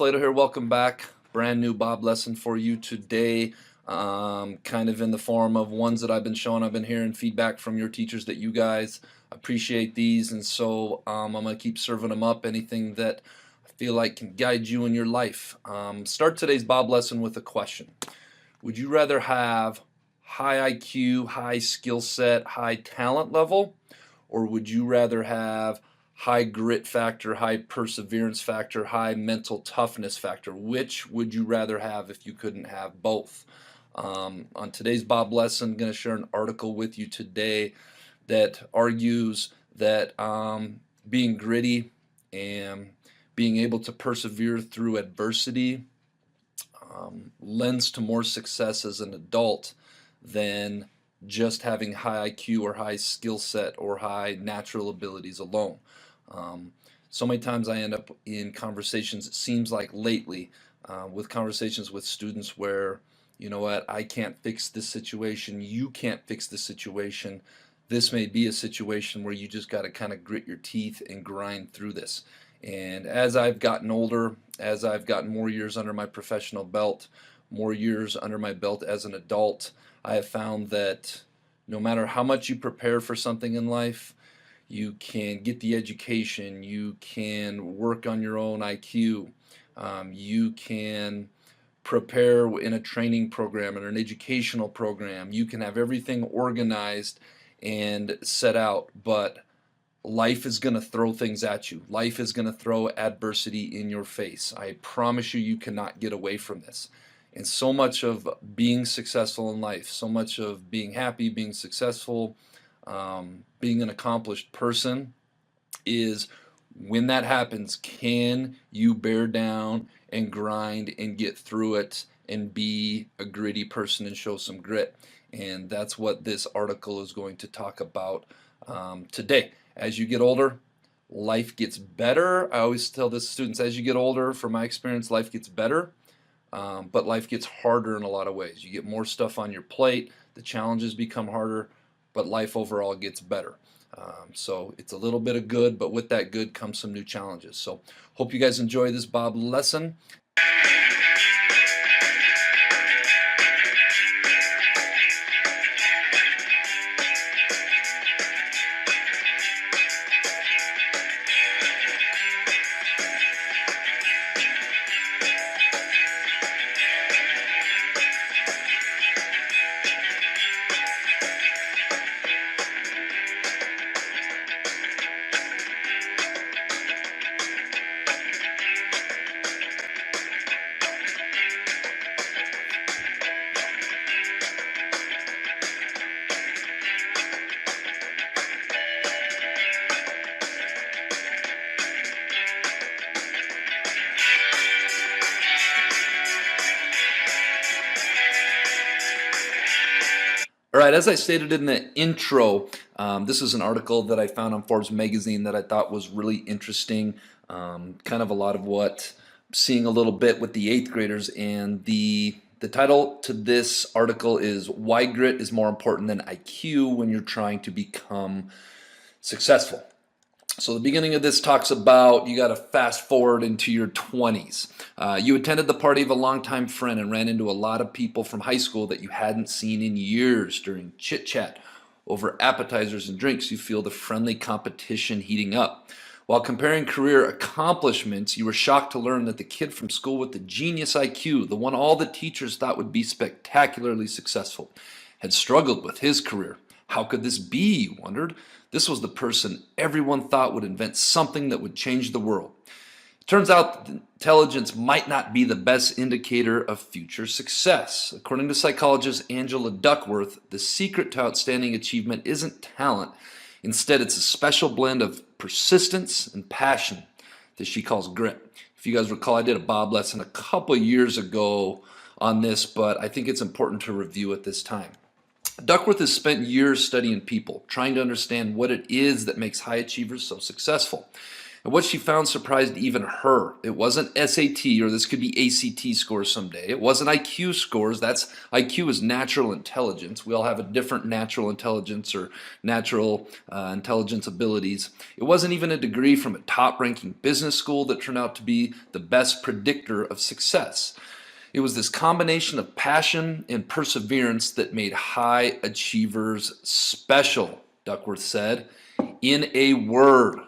Flato here. Welcome back. Brand new Bob lesson for you today. Kind of in the form of ones that I've been showing. I've been hearing feedback from your teachers that you guys appreciate these, and so I'm going to keep serving them up. Anything that I feel like can guide you in your life. Start today's Bob lesson with a question. Would you rather have high IQ, high skill set, high talent level, or would you rather have high grit factor, high perseverance factor, high mental toughness factor? Which would you rather have if you couldn't have both? On today's Bob lesson, I'm going to share an article with you today that argues that being gritty and being able to persevere through adversity lends to more success as an adult than just having high IQ or high skill set or high natural abilities alone. So many times I end up in conversations, it seems like lately, with conversations with students where, you know what, I can't fix this situation, you can't fix this situation. This may be a situation where you just got to kind of grit your teeth and grind through this. And as I've gotten older, as I've gotten more years under my professional belt, more years under my belt as an adult, I have found that no matter how much you prepare for something in life, you can get the education, you can work on your own IQ, you can prepare in a training program or an educational program, you can have everything organized and set out, but life is going to throw things at you. Life is going to throw adversity in your face. I promise you, you cannot get away from this. And so much of being successful in life, so much of being happy, being successful, being an accomplished person is when that happens, can you bear down and grind and get through it and be a gritty person and show some grit? And that's what this article is going to talk about today. As you get older, life gets better. I always tell this to students, as you get older, from my experience, life gets better, but life gets harder in a lot of ways. You get more stuff on your plate, the challenges become harder, but life overall gets better. So it's a little bit of good, but with that good comes some new challenges. So hope you guys enjoy this Bob lesson. All right, as I stated in the intro, this is an article that I found on Forbes magazine that I thought was really interesting. Kind of a lot of what I'm seeing a little bit with the 8th graders, and the title to this article is "Why Grit is More Important Than IQ When You're Trying to Become Successful." So the beginning of this talks about you got to fast forward into your 20s. You attended the party of a longtime friend and ran into a lot of people from high school that you hadn't seen in years. During chit chat over appetizers and drinks, you feel the friendly competition heating up. While comparing career accomplishments, you were shocked to learn that the kid from school with the genius IQ, the one all the teachers thought would be spectacularly successful, had struggled with his career. How could this be, you wondered? This was the person everyone thought would invent something that would change the world. It turns out that intelligence might not be the best indicator of future success. According to psychologist Angela Duckworth, the secret to outstanding achievement isn't talent. Instead, it's a special blend of persistence and passion that she calls grit. If you guys recall, I did a Bob lesson a couple years ago on this, but I think it's important to review at this time. Duckworth has spent years studying people, trying to understand what it is that makes high achievers so successful. And what she found surprised even her. It wasn't SAT, or this could be ACT scores someday. It wasn't IQ scores. That's IQ is natural intelligence. We all have a different natural intelligence or natural intelligence abilities. It wasn't even a degree from a top-ranking business school that turned out to be the best predictor of success. It was this combination of passion and perseverance that made high achievers special, Duckworth said. In a word,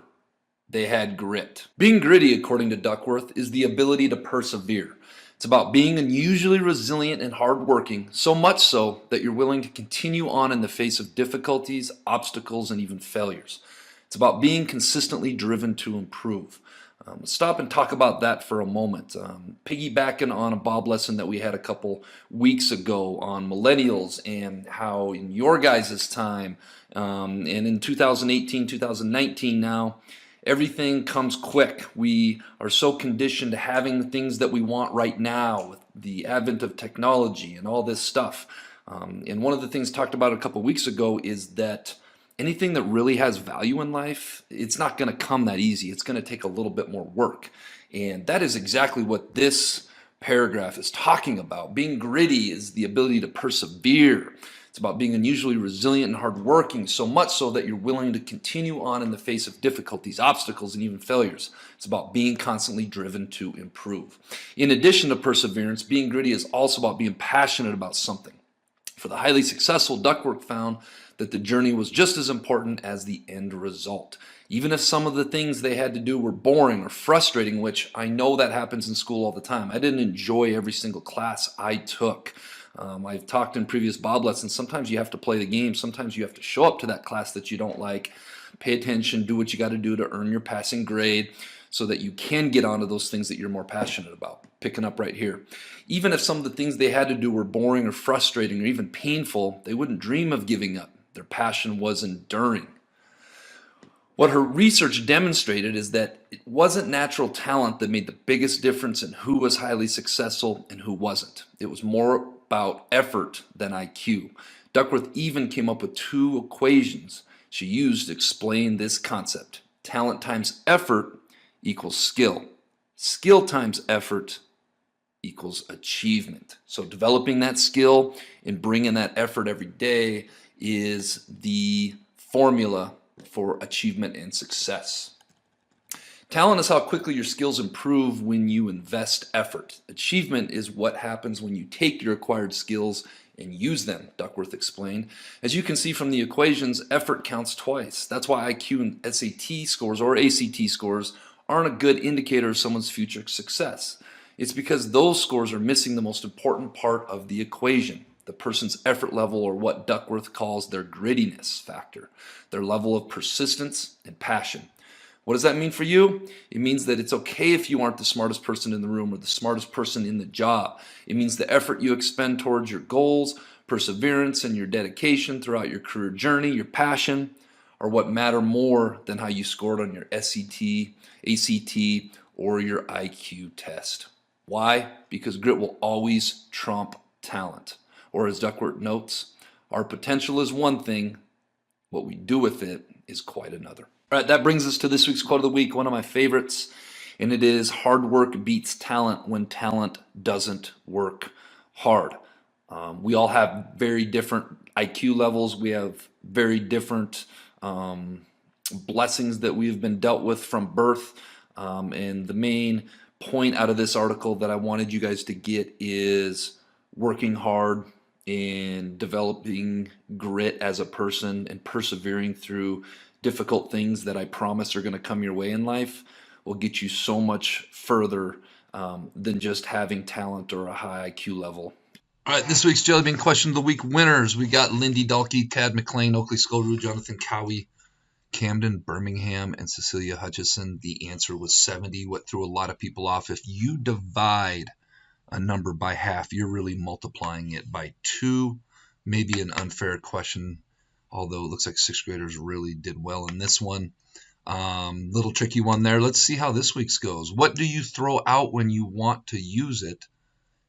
they had grit. Being gritty, according to Duckworth, is the ability to persevere. It's about being unusually resilient and hardworking, so much so that you're willing to continue on in the face of difficulties, obstacles, and even failures. It's about being consistently driven to improve. Let's stop and talk about that for a moment. Piggybacking on a Bob lesson that we had a couple weeks ago on millennials and how in your guys' time and in 2018, 2019 now, everything comes quick. We are so conditioned to having the things that we want right now with the advent of technology and all this stuff. And one of the things talked about a couple weeks ago is that anything that really has value in life, it's not going to come that easy. It's going to take a little bit more work. And that is exactly what this paragraph is talking about. Being gritty is the ability to persevere. It's about being unusually resilient and hardworking, so much so that you're willing to continue on in the face of difficulties, obstacles, and even failures. It's about being constantly driven to improve. In addition to perseverance, being gritty is also about being passionate about something. For the highly successful, Duckworth found that the journey was just as important as the end result. Even if some of the things they had to do were boring or frustrating, which I know that happens in school all the time. I didn't enjoy every single class I took. I've talked in previous Bob lessons, sometimes you have to play the game, sometimes you have to show up to that class that you don't like, pay attention, do what you got to do to earn your passing grade so that you can get onto those things that you're more passionate about. Picking up right here. Even if some of the things they had to do were boring or frustrating or even painful, they wouldn't dream of giving up. Their passion was enduring. What her research demonstrated is that it wasn't natural talent that made the biggest difference in who was highly successful and who wasn't. It was more about effort than IQ. Duckworth even came up with two equations she used to explain this concept. Talent times effort equals skill. Skill times effort equals achievement. So developing that skill and bringing that effort every day is the formula for achievement and success. Talent is how quickly your skills improve when you invest effort. Achievement is what happens when you take your acquired skills and use them, Duckworth explained. As you can see from the equations, effort counts twice. That's why IQ and SAT scores or ACT scores aren't a good indicator of someone's future success. It's because those scores are missing the most important part of the equation, the person's effort level, or what Duckworth calls their grittiness factor, their level of persistence and passion. What does that mean for you? It means that it's okay if you aren't the smartest person in the room or the smartest person in the job. It means the effort you expend towards your goals, perseverance, and your dedication throughout your career journey, your passion, are what matter more than how you scored on your SAT, ACT, or your IQ test. Why? Because grit will always trump talent. Or as Duckworth notes, our potential is one thing, what we do with it is quite another. All right, that brings us to this week's quote of the week, one of my favorites, and it is, hard work beats talent when talent doesn't work hard. We all have very different IQ levels. We have very different blessings that we have been dealt with from birth. And the main point out of this article that I wanted you guys to get is working hard and developing grit as a person and persevering through difficult things that I promise are going to come your way in life will get you so much further than just having talent or a high IQ level. All right, this week's Jelly Bean Question of the Week winners. We got Lindy Dalkey, Tad McLean, Oakley Skolru, Jonathan Cowie, Camden Birmingham, and Cecilia Hutchison. The answer was 70, what threw a lot of people off. If you divide a number by half, you're really multiplying it by 2. Maybe an unfair question, although it looks like 6th graders really did well in this one. Little tricky one there. Let's see how this week's goes. What do you throw out when you want to use it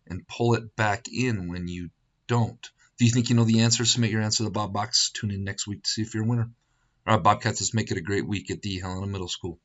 and pull it back in when you don't? If you think you know the answer, submit your answer to the Bob Box. Tune in next week to see if you're a winner. All right, Bobcats, let's make it a great week at the Helena Middle School.